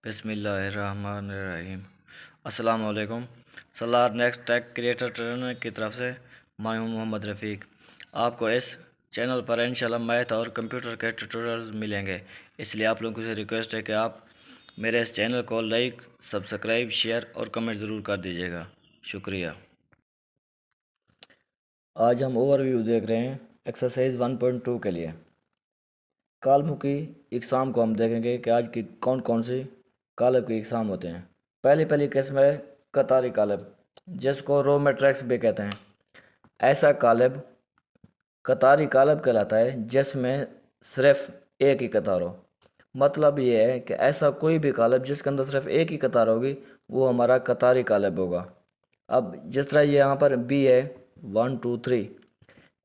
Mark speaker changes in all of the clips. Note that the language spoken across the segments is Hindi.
Speaker 1: बिस्मिल्लाहिर्रहमानिर्रहीम। अस्सलाम वालेकुम। Salaar next take creator trainer की तरफ से मैं हूं मोहम्मद रफ़ीक। आपको इस चैनल पर इंशाल्लाह मैथ और कंप्यूटर के ट्यूटोरियल्स मिलेंगे, इसलिए आप लोगों से रिक्वेस्ट है कि आप मेरे इस चैनल को लाइक, सब्सक्राइब, शेयर और कमेंट ज़रूर कर दीजिएगा। शुक्रिया। आज हम ओवरव्यू देख रहे हैं एक्सरसाइज 1.2 के लिए। कॉलम की इकसाम को हम देखेंगे कि आज की कौन कौन सी कॉलम की इकसाम होते हैं। पहली किस्म है कतारी कॉलम, जिसको रो मैट्रिक्स भी कहते हैं। ऐसा कॉलम कतारी कॉलम कहलाता है जिसमें सिर्फ एक ही कतार हो। मतलब ये है कि ऐसा कोई भी कॉलम जिसके अंदर सिर्फ एक ही कतार होगी वो हमारा कतारी कॉलम होगा। अब जिस तरह ये यहाँ पर बी है 1 2 3,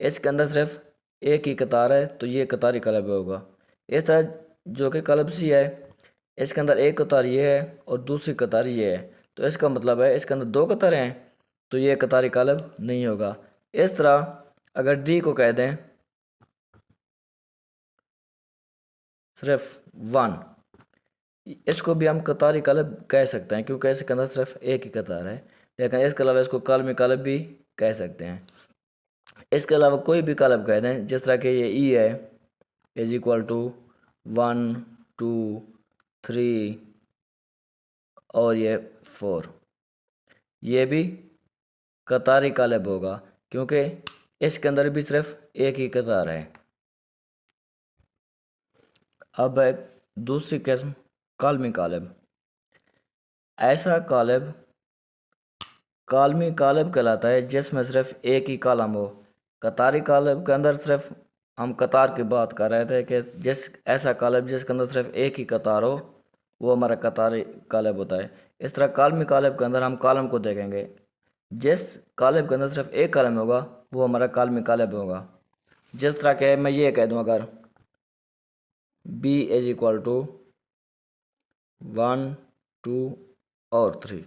Speaker 1: इसके अंदर सिर्फ एक ही कतार है तो ये कतारी कॉलम होगा। इस तरह जो कि कॉलम सी है, इसके अंदर एक कतार ये है और दूसरी कतार ये है, तो इसका मतलब है इसके अंदर दो कतारें हैं तो ये कतारी कॉलम नहीं होगा। इस तरह अगर डी को कह दें सिर्फ 1, इसको भी हम कतारी कॉलम कह सकते हैं क्योंकि इसके अंदर सिर्फ एक ही कतार है। लेकिन इसके अलावा इसको कॉलमी कॉलम भी कह सकते हैं। इसके अलावा कोई भी कॉलम कह दें, जिस तरह के ये ई है इज इक्वल टू 1 2 3 और ये 4, ये भी कतारी कॉलम होगा क्योंकि इसके अंदर भी सिर्फ एक ही कतार है। अब है दूसरी किस्म कॉलमी कॉलम। ऐसा कॉलम कॉलमी कॉलम कहलाता है जिसमें सिर्फ एक ही कॉलम हो। कतारी कॉलम के अंदर सिर्फ हम कतार की बात कर रहे थे कि जिस ऐसा कॉलम जिसके अंदर सिर्फ एक ही कतार हो वो हमारा कतारी कॉलम होता है। इस तरह कॉलमी कॉलम के अंदर हम कॉलम को देखेंगे, जिस कॉलम के अंदर सिर्फ एक कॉलम होगा वो हमारा कॉलमी कॉलम होगा। जिस तरह के मैं ये कह दूँ अगर बी इज इक्वल टू 1 2 और 3,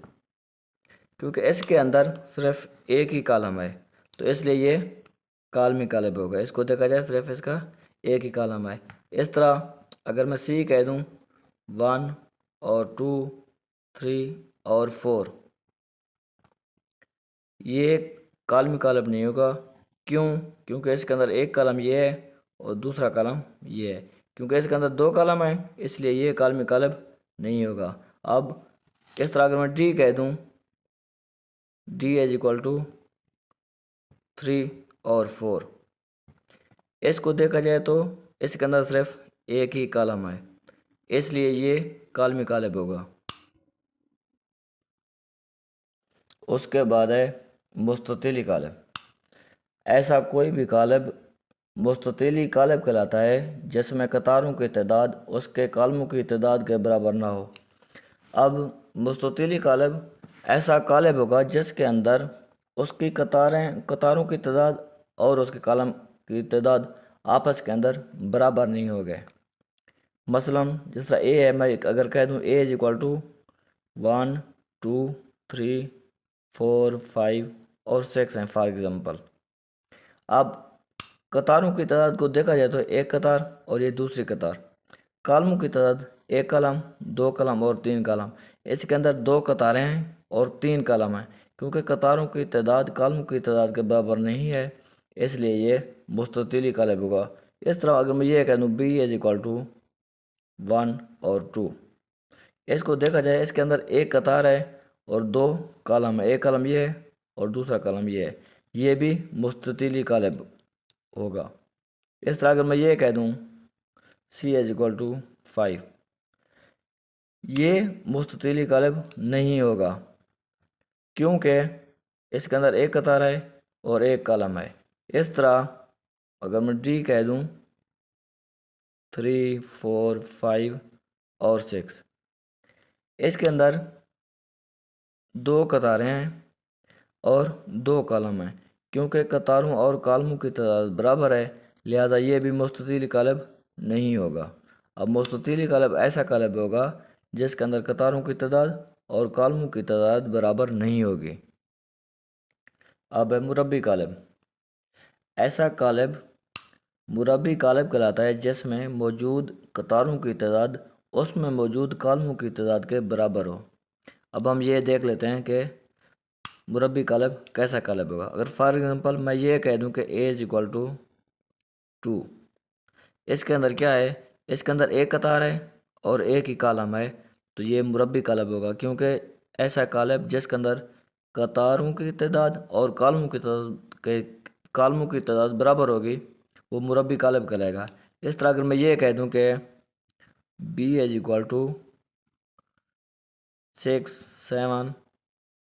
Speaker 1: क्योंकि इसके अंदर सिर्फ एक ही कॉलम है तो इसलिए ये कॉलमी कॉलम होगा। इसको देखा जाए सिर्फ इसका एक ही कॉलम है। इस तरह अगर मैं सी कह दूँ 1 और 2 3 और 4, ये कॉलमी कॉलम नहीं होगा। क्यों? क्योंकि इसके अंदर एक कॉलम ये है और दूसरा कॉलम ये है। क्योंकि इसके अंदर दो कॉलम है इसलिए ये कॉलमी कॉलम नहीं होगा। अब इस तरह अगर मैं डी कह दूँ डी इज इक्वल टू 3 और 4, इसको देखा जाए तो इसके अंदर सिर्फ एक ही कॉलम है इसलिए ये कॉलमी कॉलम होगा। उसके बाद है मुस्ततिली कॉलम। ऐसा कोई भी कॉलम मुस्ततिली कॉलम कहलाता है जिसमें कतारों की तादाद उसके कॉलमों की तादाद के बराबर ना हो। अब मुस्ततिली कॉलम ऐसा कॉलम होगा जिसके अंदर उसकी कतारों की तादाद और उसके कॉलम की तादाद आपस के अंदर बराबर नहीं हो गए। मसलन जिस तरह ए है, मैं अगर कह दूँ ए इज इक्वल टू 1 2 3 4 5 और 6 हैं फॉर एग्ज़ाम्पल। अब कतारों की तादाद को देखा जाए तो एक कतार और ये दूसरी कतार। कॉलमों की तादाद एक कॉलम, दो कॉलम और तीन कॉलम। इसके अंदर दो कतारें हैं और तीन कॉलम हैं। क्योंकि कतारों की तादाद कॉलमों की तादाद के बराबर नहीं है इसलिए ये मुस्ततिली कॉलम होगा। इस तरह अगर मैं ये कह दूँ बी इज इक्वल टू 1 और 2, इसको देखा जाए इसके अंदर एक कतार है और दो कॉलम है। एक कॉलम ये है और दूसरा कॉलम ये है, ये भी मुस्ततिली कॉलम होगा। इस तरह अगर मैं ये कह दूँ सी इज इक्वल टू 5, ये मुस्ततिली कॉलम नहीं होगा क्योंकि इसके अंदर एक कतार है और एक कॉलम है। इस तरह अगर मैं डी कह दूँ 3 4 5 और 6, इसके अंदर दो कतारें हैं और दो कॉलम हैं। क्योंकि कतारों और कॉलमों की तादाद बराबर है लिहाजा ये भी मुस्ततिल कॉलम नहीं होगा। अब मुस्ततिल कॉलम ऐसा कॉलम होगा जिसके अंदर कतारों की तादाद और कॉलमों की तादाद बराबर नहीं होगी। अब है मुरब्बी कॉलम। ऐसा कॉलम मुरब्बी कॉलम कहलाता है जिसमें मौजूद कतारों की तादाद उसमें मौजूद कॉलमों की तादाद के बराबर हो। अब हम ये देख लेते हैं कि मुरब्बी कालब कैसा कालब होगा। अगर फॉर एग्जांपल मैं ये कह दूं कि a इज इक्वल टू 2, इसके अंदर क्या है, इसके अंदर एक कतार है और एक ही कालम है, तो ये मुरब्बी कालब होगा, क्योंकि ऐसा कालब जिसके अंदर कतारों की तादाद और कालमों की तादाद बराबर होगी वो मुरब्बी कालब कहलाएगा। इस तरह अगर मैं ये कह दूं कि b इज इक्वल टू 6, 7,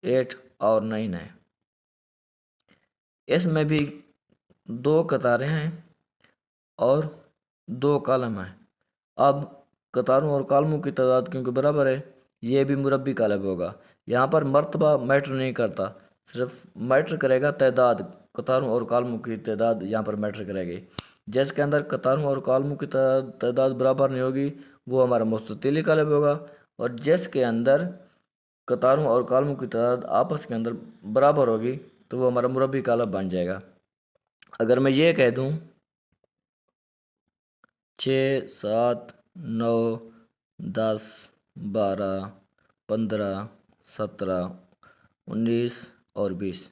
Speaker 1: 8 और 9 है, इसमें भी दो कतारें हैं और दो कॉलम हैं। अब कतारों और कॉलमों की तादाद क्योंकि बराबर है, ये भी मुरब्बी कालब होगा। यहाँ पर मर्तबा मैटर नहीं करता, सिर्फ मैटर करेगा तादाद, कतारों और कॉलमों की तादाद यहाँ पर मैटर करेगी। जिसके अंदर कतारों और कॉलमों की तादाद बराबर नहीं होगी वो हमारा मुस्ततिली कालब होगा, और जिसके अंदर कतारों और कॉलमों की तादाद आपस के अंदर बराबर होगी तो वो हमारा मुरब्बी कालब बन जाएगा। अगर मैं ये कह दूँ 6, 7, 9, 10, 12, 15, 17, 19 और 20,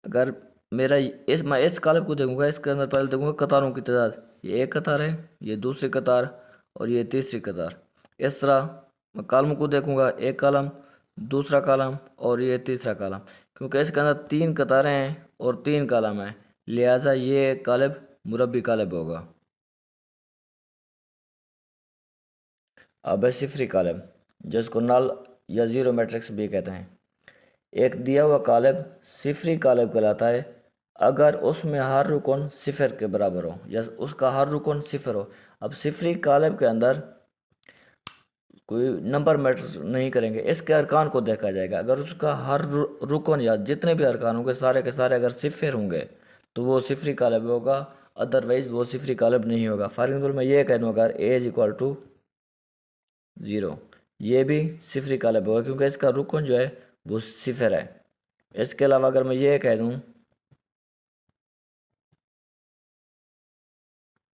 Speaker 1: अगर मेरा मैं इस कालब को देखूंगा, इसके अंदर पहले देखूंगा कतारों की तादाद, ये एक कतार है, ये दूसरी कतार और ये तीसरी कतार। इस तरह मैं कालम को देखूंगा, एक कालम, दूसरा कालम और ये तीसरा कालम, क्योंकि इसके अंदर तीन कतारें हैं और तीन कालम हैं, लिहाजा ये कालब मुरब्बी कालब होगा। अब है सिफरी कालब, जिसको नल या जीरो मैट्रिक्स भी कहते हैं। एक दिया हुआ कालब सिफरी कालब कहलाता है अगर उसमें हर रुकन सिफर के बराबर हो या उसका हर रुकन सिफर हो। अब सिफरी कालब के अंदर कोई नंबर मैटर नहीं करेंगे, इसके अरकान को देखा जाएगा। अगर उसका हर रुकन या जितने भी अरकान होंगे सारे के सारे अगर सिफर होंगे तो वो सिफरी कालब होगा, अदरवाइज वो सिफरी कालब नहीं होगा। फॉर एग्जाम्पल मैं ये कह दूँ अगर a इज इक्वल टू 0, ये भी सिफरी कालब होगा क्योंकि इसका रुकन जो है वो सिफर है। इसके अलावा अगर मैं ये कह दूँ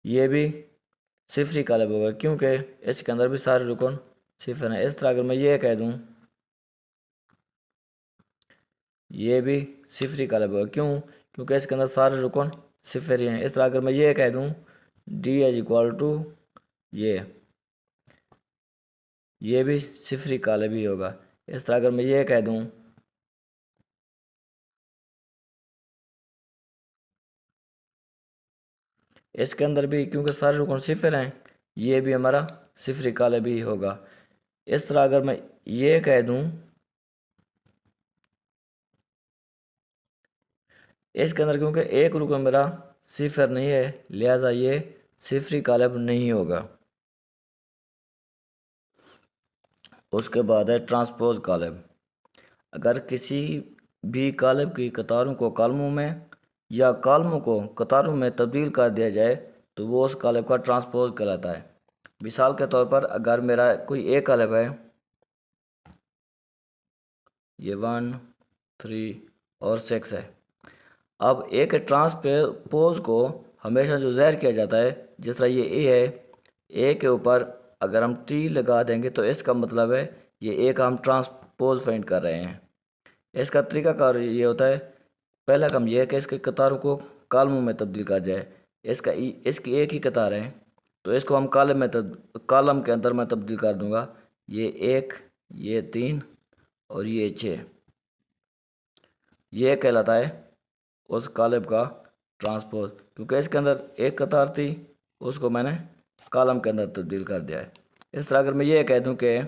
Speaker 1: ये भी सिफरी कालब होगा क्योंकि इसके अंदर भी सारे रुकन सिफर हैं। इस तरह अगर मैं ये कह दूँ ये भी सिफरी कालब होगा, क्यों, क्योंकि इसके अंदर सारे रुकन सिफर ही हैं। इस तरह अगर मैं ये कह दूँ d इज इक्वल टू ये भी सिफरी कालब ही होगा। इस तरह अगर मैं ये कह दूँ इसके अंदर भी क्योंकि सारे रुकन सिफर हैं, ये भी हमारा सिफरी कालब ही होगा। इस तरह अगर मैं ये कह दूँ इसके अंदर क्योंकि एक रुकन मेरा सिफर नहीं है, लिहाजा ये सिफरी कालब नहीं होगा। उसके बाद है ट्रांसपोज कालब। अगर किसी भी कालब की कतारों को कालमों में या कालमों को कतारों में तब्दील कर दिया जाए तो वो उस कालब का ट्रांसपोज कहलाता है। मिसाल के तौर पर अगर मेरा कोई एक कालब है, ये 1, 3 और 6 है। अब एक ट्रांसपोज को हमेशा जो ज़ाहिर किया जाता है, जिस तरह ये ए है, ए के ऊपर अगर हम टी लगा देंगे तो इसका मतलब है ये ए का हम ट्रांसपोज फाइंड कर रहे हैं। इसका तरीकाकार ये होता है, पहला काम यह है कि इसके कतारों को कालमों में तब्दील कर जाए। इसकी एक ही कतार है तो इसको हम कालम के अंदर मैं तब्दील कर दूंगा। ये 1, ये 3 और ये 6, ये कहलाता है उस कालब का ट्रांसपोज, क्योंकि इसके अंदर एक कतार थी उसको मैंने कालम के अंदर तब्दील कर दिया है। इस तरह अगर मैं ये कह दूं कि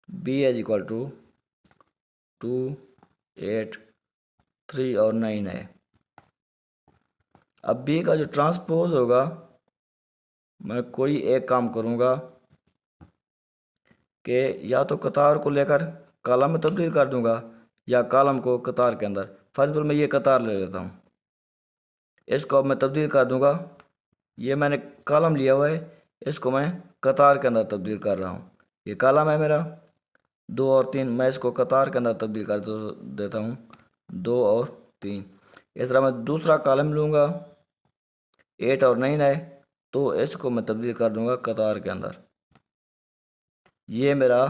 Speaker 1: b इज इक्वल टू 2, 8, 3 और 9 है। अब b का जो ट्रांसपोज होगा मैं कोई एक काम करूँगा कि या तो कतार को लेकर कालम में तब्दील कर दूंगा या कालम को कतार के अंदर। फॉर एग्जाम्पल मैं ये कतार ले लेता हूँ, इसको अब मैं तब्दील कर दूंगा। ये मैंने कालम लिया हुआ है, इसको मैं कतार के अंदर तब्दील कर रहा हूँ। ये कालम है मेरा 2 और 3, मैं इसको कतार के अंदर तब्दील कर देता हूँ 2 और 3। इस तरह मैं दूसरा कालम लूँगा, 8 और 9 है तो इसको मैं तब्दील कर दूंगा कतार के अंदर। ये मेरा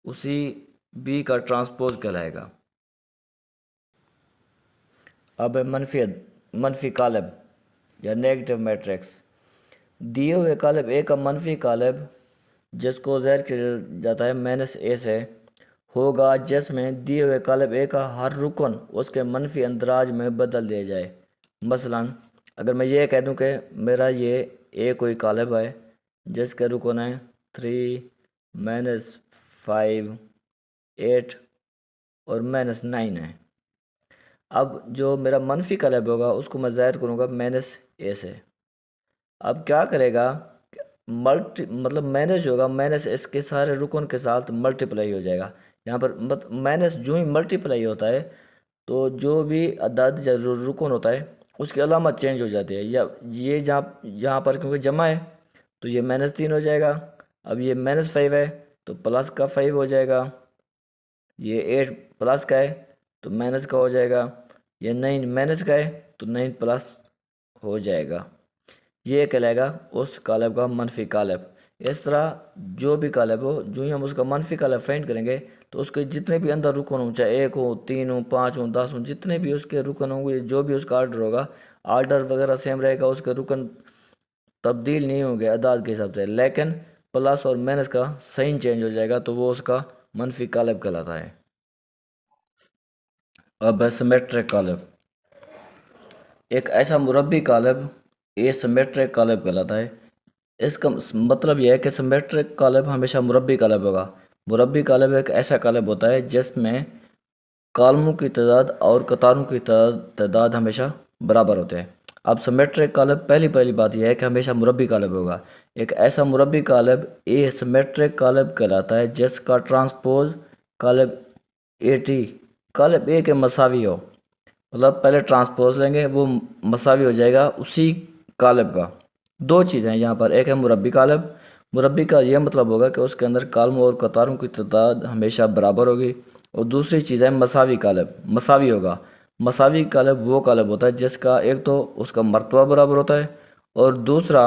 Speaker 1: उसी बी का ट्रांसपोज कहलाएगा। अब मनफी कालब या नेगेटिव मैट्रिक्स। दिए हुए कालब ए का मनफी कालब जिसको ज़ाहिर किया जाता है -a से होगा जिसमें दिए हुए कालब ए का हर रुकन उसके मनफी अंदराज में बदल दिया जाए। मसलन अगर मैं ये कह दूं कि मेरा ये ए कोई कालब है जिसके रुकन है 3, -5, 8 और -9 है। अब जो मेरा मनफी कालब होगा उसको मैं ज़ाहिर करूँगा -a से। अब क्या करेगा, मतलब माइनस होगा, माइनस इसके सारे रुकन के साथ मल्टीप्लाई हो जाएगा। यहाँ पर माइनस जो ही मल्टीप्लाई होता है तो जो भी अदद या रुकन होता है उसकी अलामत चेंज हो जाती है। या ये यहाँ पर क्योंकि जमा है तो ये -3 हो जाएगा। अब ये -5 है तो प्लस का 5 हो जाएगा। ये 8 प्लस का है तो माइनस का हो जाएगा। ये 9 माइनस का है तो 9 प्लस हो जाएगा। ये कहलाएगा उस कालब का मनफी कालब। इस तरह जो भी कालब हो, जो ही हम उसका मनफी कालब फाइंड करेंगे तो उसके जितने भी अंदर रुकन हो, चाहे 1 हो, 3 हो, 5 हो, 10 हो, जितने भी उसके रुकन होंगे, जो भी उसका आर्डर होगा, आर्डर वगैरह सेम रहेगा, उसके रुकन तब्दील नहीं होंगे अदाद के हिसाब से, लेकिन प्लस और माइनस का साइन चेंज हो जाएगा तो वो उसका मनफी कालब कहलाता है। अब है सिमेट्रिक कालब। एक ऐसा मुरब्बी कालब एसिमेट्रिक कालब कहलाता है। इसका मतलब यह है कि सिमेट्रिक कालब हमेशा मुरब्बी कालब होगा। मुरब्बी कालब एक ऐसा कालब होता है जिसमें कालमों की तादाद और कतारों की तादाद हमेशा बराबर होते हैं। अब सिमेट्रिक कालब पहली बात यह है कि हमेशा मुरब्बी कालब होगा। एक ऐसा मुरब्बी कालब एसिमेट्रिक कालब कहलाता है जिसका ट्रांसपोज कालब टी कालब ए के मसावी हो। मतलब पहले ट्रांसपोज लेंगे, वो मसावी हो जाएगा उसी कालब का। दो चीज़ें हैं यहाँ पर, एक है मुरब्बी कालब। मुरब्बी का यह मतलब होगा कि उसके अंदर कालमों और कतारों की तादाद हमेशा बराबर होगी। और दूसरी चीज़ है मसावी कालब, मसावी होगा। मसावी कालब वो कालब होता है जिसका एक तो उसका मर्तबा बराबर होता है और दूसरा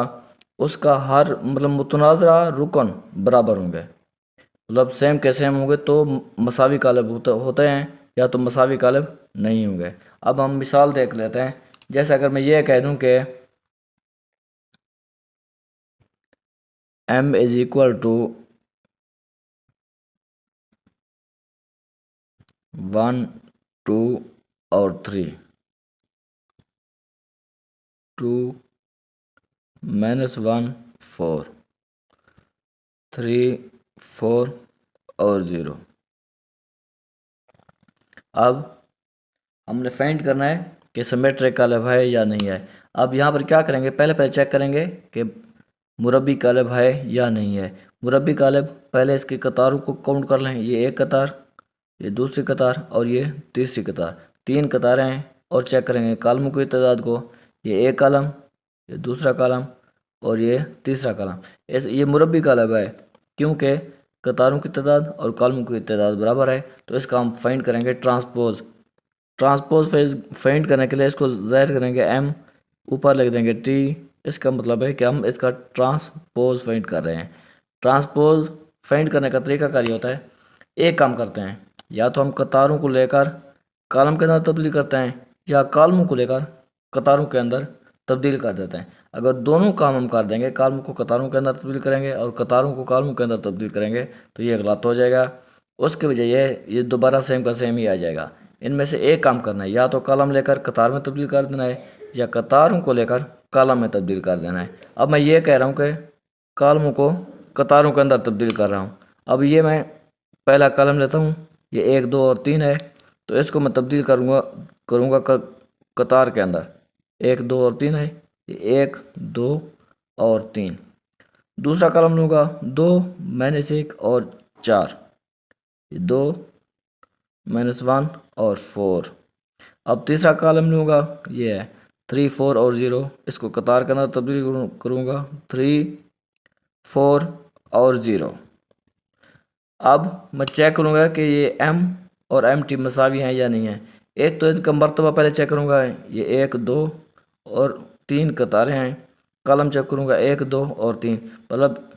Speaker 1: उसका हर मतलब मुतनाज़रा रुकन बराबर होंगे, मतलब सेम के सेम होंगे तो मसावी कालब होते हैं, या तो मसावी कालब नहीं होंगे। अब हम मिसाल देख लेते हैं। जैसे अगर मैं ये कह दूं कि m इज इक्वल टू 1, 2 और 3, 2, -1, 4, 3, 4 और 0। अब हमने फाइंड करना है कि सिमेट्रिक कालब है या नहीं है। अब यहाँ पर क्या करेंगे, पहले चेक करेंगे कि मुरब्बी कालब है या नहीं है। मुरब्बी कालब पहले इसकी कतारों को काउंट कर लें। ये एक कतार, ये दूसरी कतार और ये तीसरी कतार, 3 कतारें हैं। और चेक करेंगे कालमों की तादाद को, ये एक कालम, ये दूसरा कालम और ये तीसरा कालम। ये मुरब्बी कालब है क्योंकि कतारों की तादाद और कालमों की तादाद बराबर है। तो इसका हम फाइंड करेंगे ट्रांसपोज। ट्रांसपोज फाइंड करने के लिए इसको ज़ाहिर करेंगे m, ऊपर लिख देंगे t। इसका मतलब है कि हम इसका ट्रांसपोज फाइंड कर रहे हैं। ट्रांसपोज फाइंड करने का तरीका क्या होता है, एक काम करते हैं, या तो हम कतारों को लेकर कालम के अंदर तब्दील करते हैं या कालमों को लेकर कतारों के अंदर तब्दील कर देते हैं। अगर दोनों काम हम कर देंगे, कालमों को कतारों के अंदर तब्दील करेंगे और कतारों को कालमों के अंदर तब्दील करेंगे तो ये गलत हो जाएगा। उसके वजह ये दोबारा सेम का सेम ही आ जाएगा। इनमें से एक काम करना है, या तो कलम लेकर कतार में तब्दील कर देना है या कतारों को लेकर कलम में तब्दील कर देना है। अब मैं ये कह रहा हूँ कि कलमों को कतारों के अंदर तब्दील कर रहा हूँ। अब ये मैं पहला कलम लेता हूँ, ये 1, 2 और 3 है, तो इसको मैं तब्दील करूँगा कतार के अंदर। 1, 2 और 3 है, ये 1, 2 और 3। दूसरा कलम लूँगा 2, -1 और 4, 2, -1 और 4। अब तीसरा कॉलम लूँगा, ये है 3, 4 और 0। इसको कतार के अंदर तब्दील करूँगा, 3, 4 और 0। अब मैं चेक करूँगा कि ये m और mt मसावी हैं या नहीं है। एक तो इनका मर्तबा पहले चेक करूँगा, ये 1, 2 और 3 कतारें हैं कॉलम चेक करूँगा 1 2 और 3, मतलब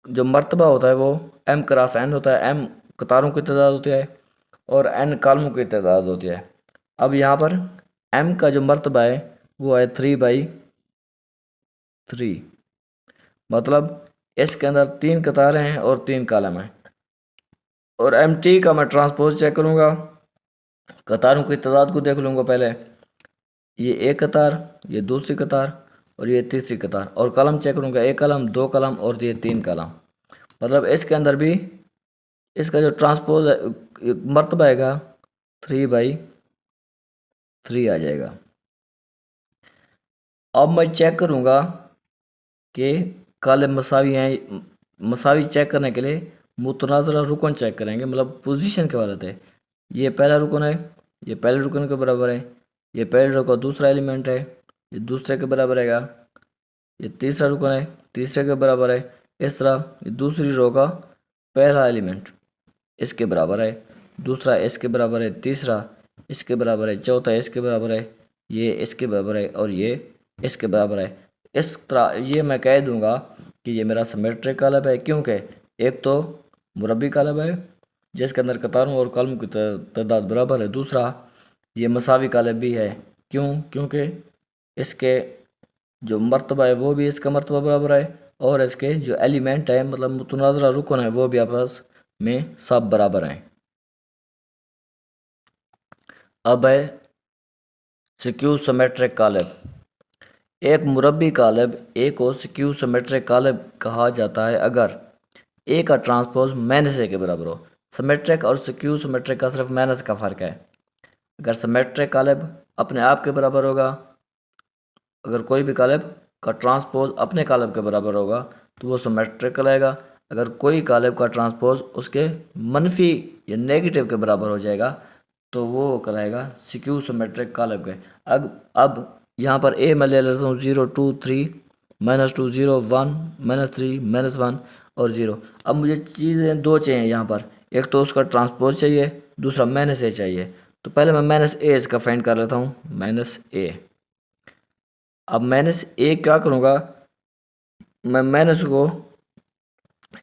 Speaker 1: जो मर्तबा होता है वो m क्रॉस n होता है। m कतारों की तादाद होती है और n कॉलमों की तादाद होती है। अब यहाँ पर m का जो मर्तबा है वो है 3/3, मतलब इसके अंदर 3 कतारें हैं और 3 कॉलम हैं। और mt का मैं ट्रांसपोज चेक करूँगा, कतारों की तादाद को देख लूँगा पहले, ये एक कतार, ये दूसरी कतार और ये तीसरी कतार। और कॉलम चेक करूँगा, एक कॉलम, 2 कॉलम और ये 3 कॉलम। मतलब इसके अंदर भी इसका जो ट्रांसपोज मर्तबा आएगा 3/3 आ जाएगा। अब मैं चेक करूँगा कि कॉलम मसावी हैं। मसावी चेक करने के लिए मुतनाज़रा रुकन चेक करेंगे, मतलब पोजीशन के बारे है। ये पहला रुकन है, ये पहले रुकन के बराबर है, ये पहले रो का दूसरा एलिमेंट है, ये दूसरे के बराबर है, ये तीसरा रुकन है, तीसरे के बराबर है। इस तरह ये दूसरी रो का पहला एलिमेंट इसके बराबर है, दूसरा इसके बराबर है, तीसरा इसके बराबर है, चौथा इसके बराबर है, ये इसके बराबर है और ये इसके बराबर है। इस तरह ये मैं कह दूंगा कि ये मेरा सिमेट्रिक कॉलम है, क्योंकि एक तो मुरब्बी कॉलम है जिसके अंदर कतारों और कॉलमों की तादाद बराबर है, दूसरा ये मसावी कॉलम भी है। क्यों? क्योंकि इसके जो मर्तबा है वो भी इसका मर्तबा बराबर है और इसके जो एलिमेंट है मतलब मुतनाज़रा रुकन है वो भी आपस में सब बराबर हैं। अब है स्क्यू सिमेट्रिक कॉलम। एक मुरब्बी कॉलम ए को स्क्यू सिमेट्रिक कॉलम कहा जाता है अगर ए का ट्रांसपोज माइनस ए के बराबर हो। सिमेट्रिक और स्क्यू सिमेट्रिक का सिर्फ माइनस का फ़र्क है। अगर सिमेट्रिक कॉलम अपने आप के बराबर होगा, अगर कोई भी कॉलम का ट्रांसपोज अपने कॉलम के बराबर होगा तो वो सिमेट्रिक कहलाएगा। अगर कोई कॉलम का ट्रांसपोज उसके मनफी या नेगेटिव के बराबर हो जाएगा तो वो कहलाएगा स्क्यू सिमेट्रिक कॉलम के। अब यहाँ पर ए मैं ले लेता हूँ 0 2 3 -2 0 1 -3 -1 और 0। अब मुझे चीज़ें दो चाहिए यहाँ पर, एक तो उसका ट्रांसपोज चाहिए, दूसरा माइनस ए चाहिए। तो पहले मैं माइनस ए इसका फाइंड कर लेता हूँ, माइनस ए। अब माइनस ए क्या करूँगा, मैं माइनस को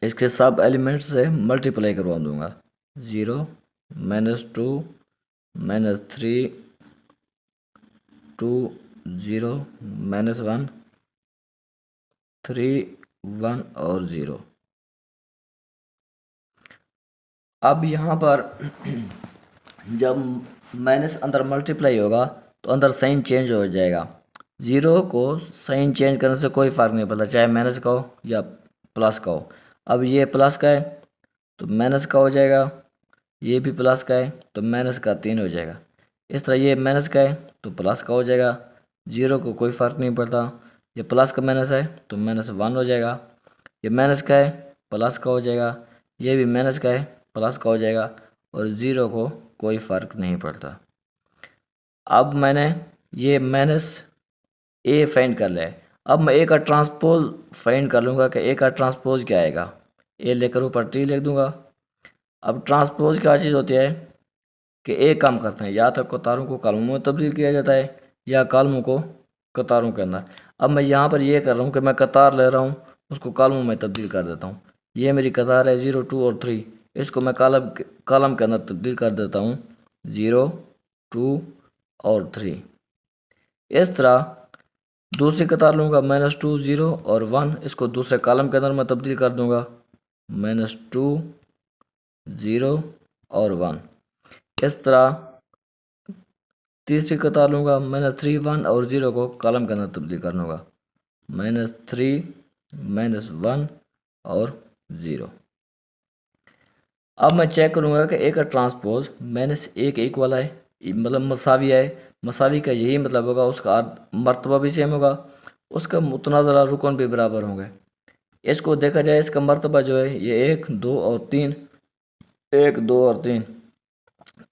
Speaker 1: इसके सब एलिमेंट से मल्टीप्लाई करवा दूँगा। 0 -2 -3 2 0 -1 3 1 और 0। अब यहाँ पर जब माइनस अंदर मल्टीप्लाई होगा तो अंदर साइन चेंज हो जाएगा। 0 को साइन चेंज करने से कोई फ़र्क नहीं पड़ता, चाहे माइनस का हो या प्लस का हो। अब ये प्लस का है तो माइनस का हो जाएगा, ये भी प्लस का है तो माइनस का 3 हो जाएगा। इस तरह ये माइनस का है तो प्लस का हो जाएगा, 0 को कोई फ़र्क नहीं पड़ता। ये प्लस का माइनस है तो -1 हो जाएगा, ये माइनस का है प्लस का हो जाएगा, ये भी माइनस का है प्लस का हो जाएगा और 0 को कोई फ़र्क नहीं पड़ता। अब मैंने ये माइनस ए फाइंड कर लिया है। अब मैं ए का ट्रांसपोज फाइंड कर लूँगा कि ए का ट्रांसपोज क्या आएगा। ए लेकर ऊपर टी लिख दूँगा। अब ट्रांसपोज क्या चीज़ होती है कि एक काम करते हैं, या तो कतारों को कॉलमों में तब्दील किया जाता है या कॉलमों को कतारों के अंदर। अब मैं यहाँ पर ये कर रहा हूँ कि मैं कतार ले रहा हूँ, उसको कॉलमों में तब्दील कर देता हूँ। ये मेरी कतार है 0 2 और 3, इसको मैं कॉलम के अंदर तब्दील कर देता हूँ 0 2 और 3। इस तरह दूसरी कतार लूँगा -2 0 और 1, इसको दूसरे कॉलम के अंदर मैं तब्दील कर दूँगा -2 0 और 1। इस तरह तीसरी कतार लूँगा -3 1 और 0 को कॉलम के अंदर तब्दील कर लूँगा -3 -1 और 0। अब मैं चेक करूँगा कि ए का ट्रांसपोज -1 के इक्वल है, मतलब मसावी है। मसावी का यही मतलब होगा उसका मर्तबा भी सेम होगा, उसका मुतनाज़रा रुकन भी बराबर होंगे। इसको देखा जाए, इसका मर्तबा जो है ये 1 2 और 3, 1 2 और 3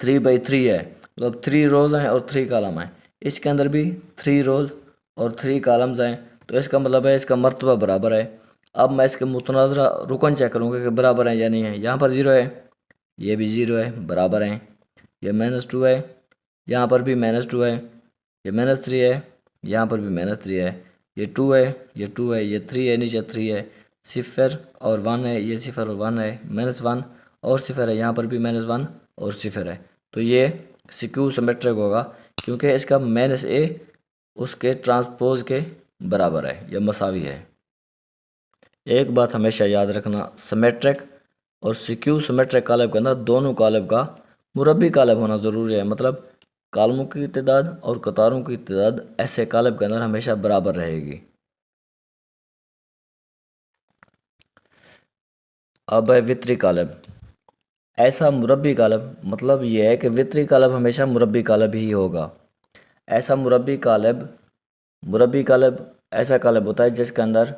Speaker 1: 3/3 है, मतलब 3 रोज़ हैं और 3 कॉलम हैं। इसके अंदर भी 3 रोज़ और 3 कॉलम्स हैं, तो इसका मतलब है इसका मर्तबा बराबर है। अब मैं इसके मुतनाज़रा रुकन चेक करूँगा कि बराबर है या नहीं है। यहाँ पर 0 है, ये भी 0 है, बराबर हैं। ये -2 है, यहाँ पर भी -2 है, ये -3 है, यहाँ पर भी -3 है, ये 2 है, ये 2 है, ये 3 है, नीचे 3 है, 0 और 1 है, ये 0 और 1 है, -1 और 0 है, यहाँ पर भी -1 और 0 है। तो ये स्क्यू सिमेट्रिक होगा क्योंकि इसका -a उसके ट्रांसपोज के बराबर है या मसावी है। एक बात हमेशा याद रखना, सिमेट्रिक और स्क्यू सिमेट्रिक कालब के अंदर दोनों कालब का मुरब्बी कालब होना ज़रूरी है। मतलब कालमों की तादाद और कतारों की तादाद ऐसे कालब के अंदर हमेशा बराबर रहेगी। अब है वितरी कालब। ऐसा मुरब्बी कालब, मतलब यह है कि वितरी कालब हमेशा मुरब्बी कालब ही होगा। ऐसा मुरब्बी कालब ऐसा कालब होता है जिसके अंदर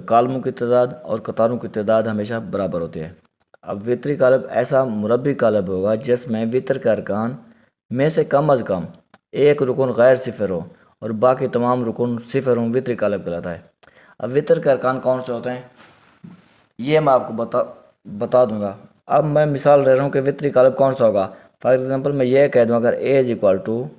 Speaker 1: कालमों की तादाद और कतारों की तादाद हमेशा बराबर होती है। अब वितरी कालब ऐसा मुरब्बी कालब होगा जिसमें वितर के अरकान में से कम अज़ कम एक रुकन गैर सिफर हो और बाकी तमाम रुकन सिफर हों, वितरी कालब कहलाता है। अब वितर के अरकान कौन से होते हैं ये मैं आपको बता दूंगा। अब मैं मिसाल दे रहा हूँ कि वितरी कालब कौन सा होगा। फॉर एग्जांपल मैं ये कह दूँ, अगर ए इज इक्वल टू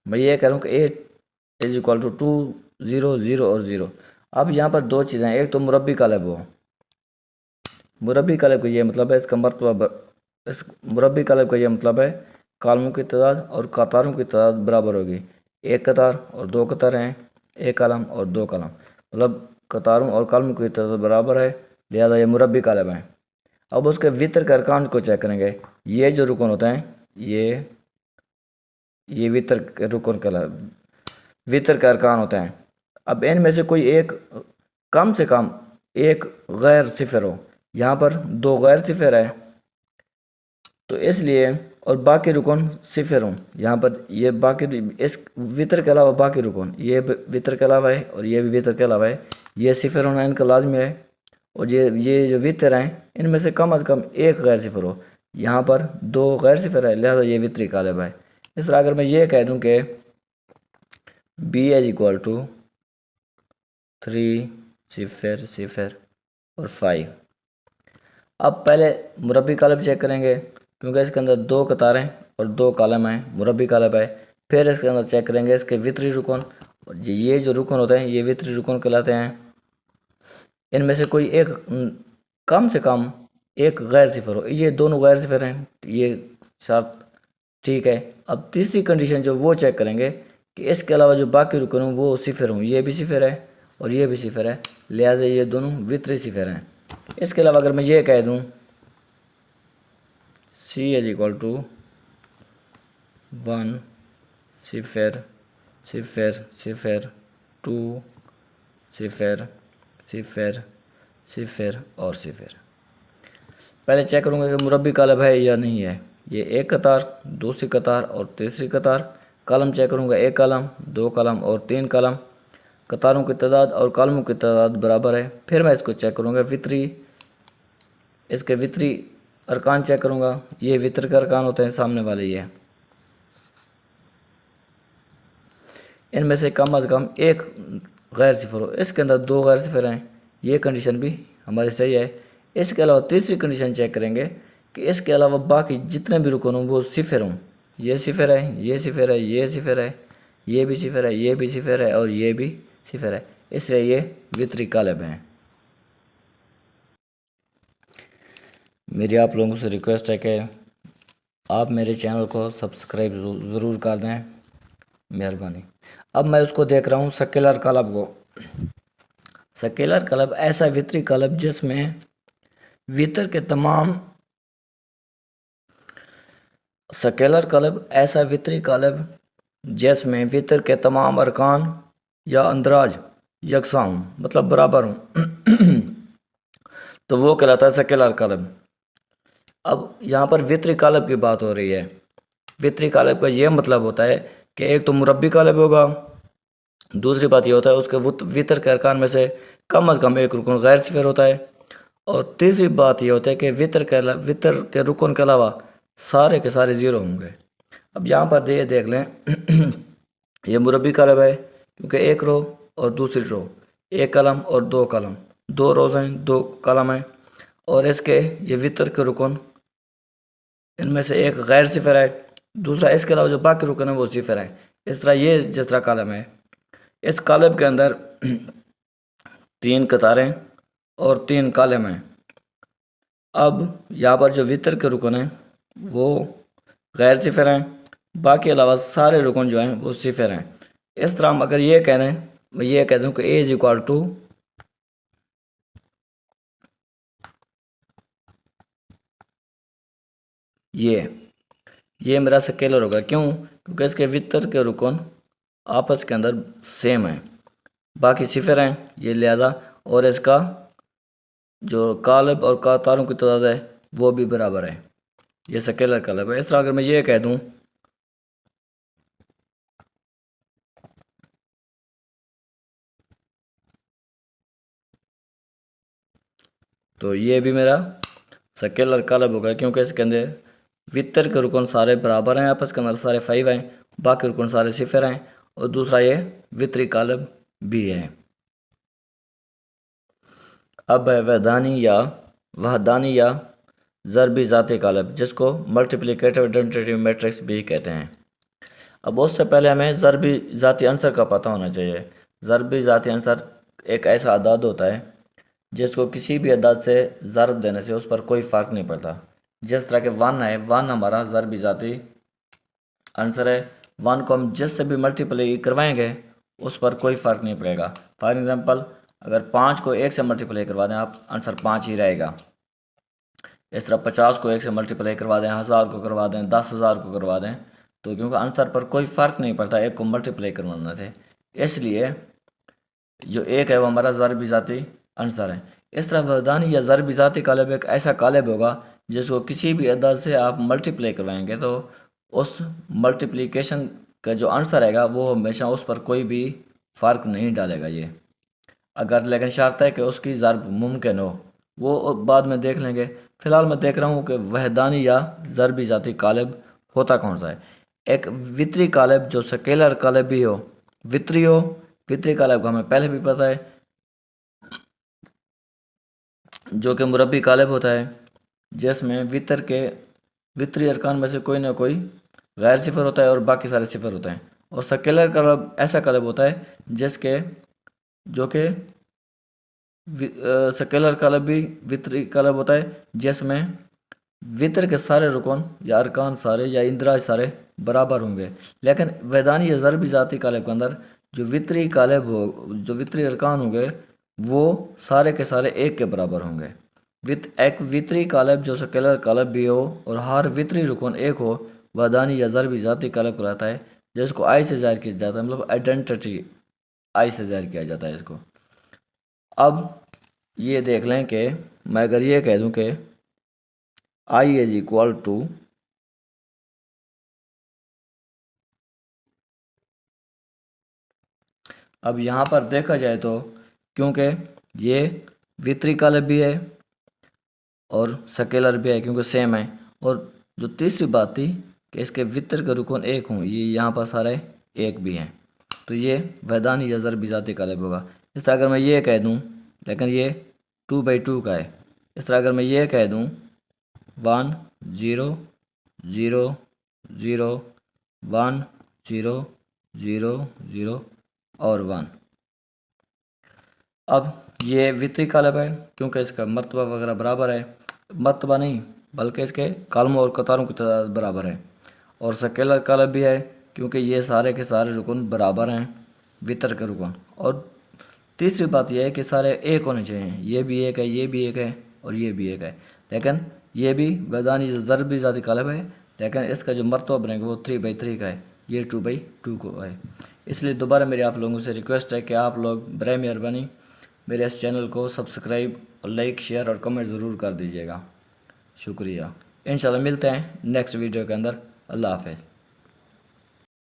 Speaker 1: मैं ये कह रहा हूँ कि ए इज इक्वल टू 2 0 0 और 0। अब यहाँ पर दो चीज़ें हैं, एक तो मुरब्बी कालब हो, मुरब्बी कालब का ये मतलब है, इसका मतलब इस मुरब्बी कालब का ये मतलब है कालमों की तादाद और कतारों की तादाद बराबर होगी। एक कतार और दो कतार हैं, एक कलम और दो कलम, मतलब कतारों और कलमों की तादाद बराबर है, लिहाजा ये मुरब्बी कालब हैं। अब उसके वितर के अरकान को चेक करेंगे। ये जो रुकन होते हैं ये वितर के रुकन वितर के अरकान होते हैं। अब इनमें से कोई एक कम से कम एक गैर सिफर हो, यहाँ पर दो गैर सिफर है तो इसलिए, और बाकी रुकन सिफर हों, यहाँ पर ये बाकी इस वितर के अलावा बाकी रुकन ये वितर के अलावा है और ये भी वितर के अलावा है, ये सिफर होना इनका लाजमी है। और ये जो वितर हैं इनमें से कम अज़ कम एक गैर सिफर हो, यहाँ पर दो गैर सिफर है, लिहाजा ये वितरी कालब है। इस तरह अगर मैं ये कह दूँ कि बी इज इक्वल टू 3 0 0 और 5। अब पहले मुरब्बी कालब चेक करेंगे क्योंकि इसके अंदर दो कतारें और दो कॉलम हैं, मुरब्बी कालब है। फिर इसके अंदर चेक करेंगे इसके वितरी रुकन, और ये जो रुकन होते हैं ये वितरी रुकन कहलाते हैं। इनमें से कोई एक कम से कम एक गैर सिफर हो, ये दोनों गैर सिफर हैं, ये शर्त ठीक है। अब तीसरी कंडीशन जो वो चेक करेंगे कि इसके अलावा जो बाकी रुकन हों वो सिफर हों, ये भी सिफर है और ये भी सिफर है, लिहाजा ये दोनों वितरी सिफर हैं। इसके अलावा अगर मैं ये कह दूं सी इज इक्वल टू 1 0 0 0 2 0 0 0 और 0, पहले चेक करूँगा कि मुरब्बी कालब है या नहीं है। ये एक कतार, दूसरी कतार और तीसरी कतार। कलम चेक करूँगा, एक कलम, दो कलम और तीन कलम। कतारों की तादाद और कलमों की तादाद बराबर है। फिर मैं इसको चेक करूँगा वितरी, इसके वितरी अरकान चेक करूँगा। ये वितर के अरकान होते हैं सामने वाले, ये इनमें से कम अज़ कम एक गैर सिफर हो, इसके अंदर दो गैर सिफर हैं, ये कंडीशन भी हमारी सही है। इसके अलावा तीसरी कंडीशन चेक करेंगे कि इसके अलावा बाकी जितने भी रुकन हों वो सिफर हों, ये सिफर है, ये सिफर है, ये सिफर है, ये भी सिफर है, ये भी सिफर है और ये भी सिफर है, इसलिए ये वितरी कालब हैं। मेरी आप लोगों से रिक्वेस्ट है कि आप मेरे चैनल को सब्सक्राइब ज़रूर कर दें, मेहरबानी। अब मैं उसको देख रहा हूँ स्केलर कालब को। स्केलर कालब ऐसा वितरी कालब जिसमें वितर के तमाम स्केलर कालब ऐसा वितरी कालब जिसमें वितर के तमाम अरकान या अंदराज यकसा हों, मतलब बराबर हों तो वो कहलाता है स्केलर कालब। अब यहाँ पर वितरी कालब की बात हो रही है। वितरी कालब का ये मतलब होता है कि एक तो मुरब्बी कालब होगा, दूसरी बात ये होता है उसके वितर के अरकान में से कम अज़ कम एक रुकन गैर सिफर होता है, और तीसरी बात ये होता है कि वितर के रुकन के अलावा सारे के सारे ज़ीरो होंगे। अब यहाँ पर ये देख लें ये मुरब्बी कालब है क्योंकि एक रो और दूसरी रो, एक कलम और दो कलम, दो रोज़ हैं, दो कॉलम हैं, और इसके ये वितर के रुकन, इनमें से एक गैर सिफर है, दूसरा इसके अलावा जो बाकी रुकन है वो सिफर है। इस तरह ये जिस तरह कॉलम है, इस कॉलम के अंदर 3 कतारें और 3 कॉलम हैं। अब यहाँ पर जो वितर के रुकन हैं वो गैर सिफर हैं, बाकी अलावा सारे रुकन जो हैं वो सिफर हैं। इस तरह हम अगर ये कह दें, मैं ये कह दूँ कि ए इज इक्वल टू ये मेरा स्केलर होगा। क्यों? क्योंकि इसके वितर के रुकन आपस के अंदर सेम है, बाकी सिफर हैं ये लिहाजा, और इसका जो कालब और कतारों की तादाद है वो भी बराबर है। ये स्केलर कालब है। इस तरह अगर मैं ये कह दूं तो ये भी मेरा स्केलर कालब होगा, क्योंकि इसके अंदर वितर के रुकन सारे बराबर हैं, आपस के अंदर सारे 5 हैं, बाकी रुकन सारे सिफर हैं, और दूसरा ये वितरी कालब भी है। अब है वहदानी या ज़रबी ज़ाती कालब, जिसको मल्टीप्लिकेटिव आइडेंटिटी मैट्रिक्स भी कहते हैं। अब उससे पहले हमें ज़रबी ज़ाती अंसर का पता होना चाहिए। ज़रबी ज़ाती अंसर एक ऐसा अदाद होता है जिसको किसी भी अदाद से ज़रब देने से उस पर कोई फ़र्क नहीं पड़ता। जिस तरह के 1 है, 1 हमारा ज़रबी ज़ाती आंसर है। 1 को हम जिससे भी मल्टीप्लाई करवाएंगे उस पर कोई फ़र्क नहीं पड़ेगा। फॉर एग्ज़ाम्पल, अगर 5 को 1 से मल्टीप्लाई करवा दें आप, आंसर 5 ही रहेगा। इस तरह 50 को 1 से मल्टीप्लाई करवा दें, 1000 को करवा दें, 10,000 को करवा दें, तो क्योंकि आंसर पर कोई फ़र्क नहीं पड़ता एक को मल्टीप्लाई करवाने से, इसलिए जो एक है वो हमारा ज़रबी ज़ाती आंसर है। इस तरह वहदानी या ज़रबी ज़ाती कालब एक ऐसा कालब होगा जिसको किसी भी अदद से आप मल्टीप्लाई करवाएंगे तो उस मल्टीप्लिकेशन का जो आंसर आएगा वो हमेशा उस पर कोई भी फ़र्क नहीं डालेगा। ये अगर लेकिन शर्त है कि उसकी ज़रब मुमकिन हो, वो बाद में देख लेंगे। फ़िलहाल मैं देख रहा हूँ कि वहदानी या ज़रबी ज़ाती कालब होता कौन सा है। एक वितरी कालब जो स्केलर कालब भी हो, वितरी हो। वितरी कालब का हमें पहले भी पता है, जो कि मुरब्बी कालब होता है, जिसमें वितरी अरकान में से कोई ना कोई गैर सिफर होता है और बाकी सारे सिफर होते हैं। और स्केलर कालब ऐसा कालब होता है जिसके जो कि स्केलर कालब भी वितरी कालब होता है जिसमें वितर के सारे रुकन या अरकान सारे या इंदराज सारे बराबर होंगे। लेकिन वैदानी या ज़रबी ज़ाती कालब के अंदर जो वितरी कालब हो, जो वितरी अरकान होंगे वो सारे के सारे एक के बराबर होंगे। एक वितरी कालब जो स्केलर कालब भी हो और हर वितरी रुकन एक हो, वैदानी या ज़रबी ज़ाती कालब कहलाता है, जिसको आई से ज़ाहिर किया जाता है, मतलब आइडेंटिटी आई से ज़ाहिर किया जाता है इसको। अब ये देख लें कि मैं अगर ये कह दूं कि आई इज इक्वल टू अब यहाँ पर देखा जाए तो क्योंकि ये वितरी कालब भी है और स्केलर भी है क्योंकि सेम है, और जो तीसरी बात थी कि इसके वितर के रुकन एक हों, ये यहाँ पर सारे एक भी हैं, तो ये वैदानी या ज़रबी ज़ाती कालब होगा। इस तरह अगर मैं ये कह दूं, लेकिन ये 2/2 का है, इस तरह अगर मैं ये कह दूं 1 0 0 0 1 0 0 0 और 1, अब ये वितरी कालब है क्योंकि इसका मर्तबा वगैरह बराबर है, मर्तबा नहीं बल्कि इसके कालमों और कतारों की तादाद बराबर है। और स्केलर कालब भी है क्योंकि ये सारे के सारे रुकन बराबर हैं, वितर के रुकन। और तीसरी बात यह है कि सारे एक होने चाहिए, ये भी एक है, ये भी एक है और ये भी एक है, लेकिन ये भी वैदानी ज़रबी ज़ाती कालब है, लेकिन इसका जो मरतबा बनेगा वो 3/3 का है, ये 2/2 को है। इसलिए दोबारा मेरी आप लोगों से रिक्वेस्ट है कि आप लोग बराए मेहरबानी मेरे इस चैनल को सब्सक्राइब और लाइक शेयर और कमेंट ज़रूर कर दीजिएगा। शुक्रिया। इंशाल्लाह मिलते हैं नेक्स्ट वीडियो के अंदर। अल्लाह हाफ़िज़।